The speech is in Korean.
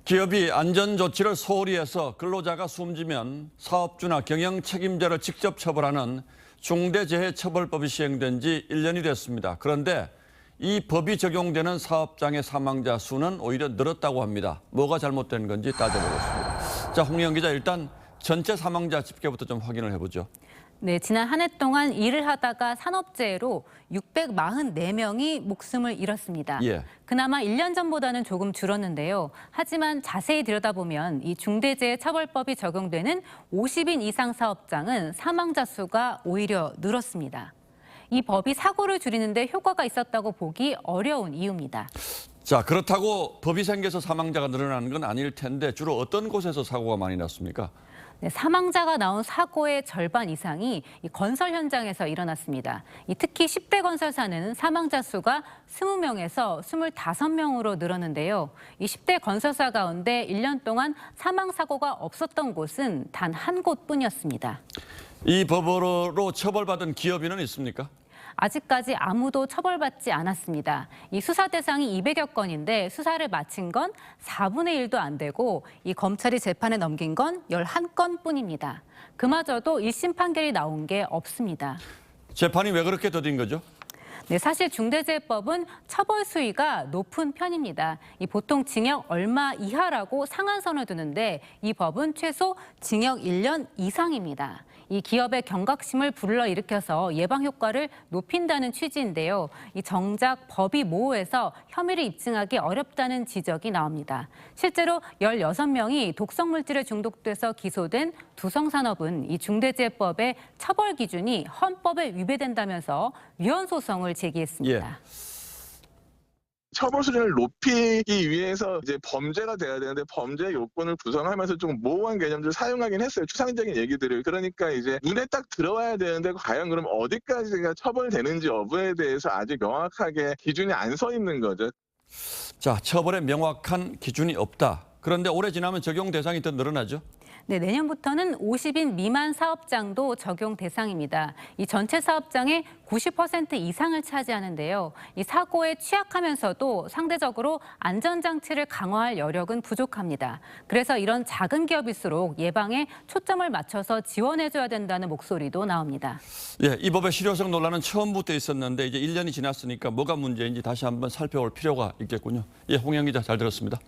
기업이 안전조치를 소홀히 해서 근로자가 숨지면 사업주나 경영 책임자를 직접 처벌하는 중대재해처벌법이 시행된 지 1년이 됐습니다. 그런데 이 법이 적용되는 사업장의 사망자 수는 오히려 늘었다고 합니다. 뭐가 잘못된 건지 따져보겠습니다. 자, 홍영 기자, 일단 전체 사망자 집계부터 좀 확인을 해보죠. 네, 지난 한 해 동안 일을 하다가 산업재해로 644명이 목숨을 잃었습니다. 예. 그나마 1년 전보다는 조금 줄었는데요. 하지만 자세히 들여다보면 이 중대재해처벌법이 적용되는 50인 이상 사업장은 사망자 수가 오히려 늘었습니다. 이 법이 사고를 줄이는 데 효과가 있었다고 보기 어려운 이유입니다. 자, 그렇다고 법이 생겨서 사망자가 늘어나는 건 아닐 텐데 주로 어떤 곳에서 사고가 많이 났습니까? 네, 사망자가 나온 사고의 절반 이상이 이 건설 현장에서 일어났습니다. 특히 10대 건설사는 사망자 수가 20명에서 25명으로 늘었는데요. 이 10대 건설사 가운데 1년 동안 사망 사고가 없었던 곳은 단 한 곳뿐이었습니다. 이 법으로 처벌받은 기업인은 있습니까? 아직까지 아무도 처벌받지 않았습니다. 이 수사 대상이 200여 건인데 수사를 마친 건 4분의 1도 안 되고 이 검찰이 재판에 넘긴 건 11건뿐입니다. 그마저도 1심 판결이 나온 게 없습니다. 재판이 왜 그렇게 더딘 거죠? 네, 사실 중대재해법은 처벌 수위가 높은 편입니다. 보통 징역 얼마 이하라고 상한선을 두는데 이 법은 최소 징역 1년 이상입니다. 이 기업의 경각심을 불러일으켜서 예방 효과를 높인다는 취지인데요. 정작 법이 모호해서 혐의를 입증하기 어렵다는 지적이 나옵니다. 실제로 16명이 독성 물질에 중독돼서 기소된 두성산업은 이 중대재해법의 처벌 기준이 헌법에 위배된다면서 위헌 소송을 제기했습니다. 예. 처벌 수준을 높이기 위해서 이제 범죄가 돼야 되는데 범죄 요건을 구성하면서 좀 모호한 개념들을 사용하긴 했어요. 추상적인 얘기들을. 그러니까 이제 눈에 딱 들어와야 되는데 과연 그럼 어디까지가 처벌되는지 여부에 대해서 아직 명확하게 기준이 안 서 있는 거죠. 자, 처벌에 명확한 기준이 없다. 그런데 오래 지나면 적용 대상이 더 늘어나죠? 네, 내년부터는 50인 미만 사업장도 적용 대상입니다. 이 전체 사업장의 90% 이상을 차지하는데요. 이 사고에 취약하면서도 상대적으로 안전장치를 강화할 여력은 부족합니다. 그래서 이런 작은 기업일수록 예방에 초점을 맞춰서 지원해줘야 된다는 목소리도 나옵니다. 예, 이 법의 실효성 논란은 처음부터 있었는데 이제 1년이 지났으니까 뭐가 문제인지 다시 한번 살펴볼 필요가 있겠군요. 예, 홍영 기자 잘 들었습니다.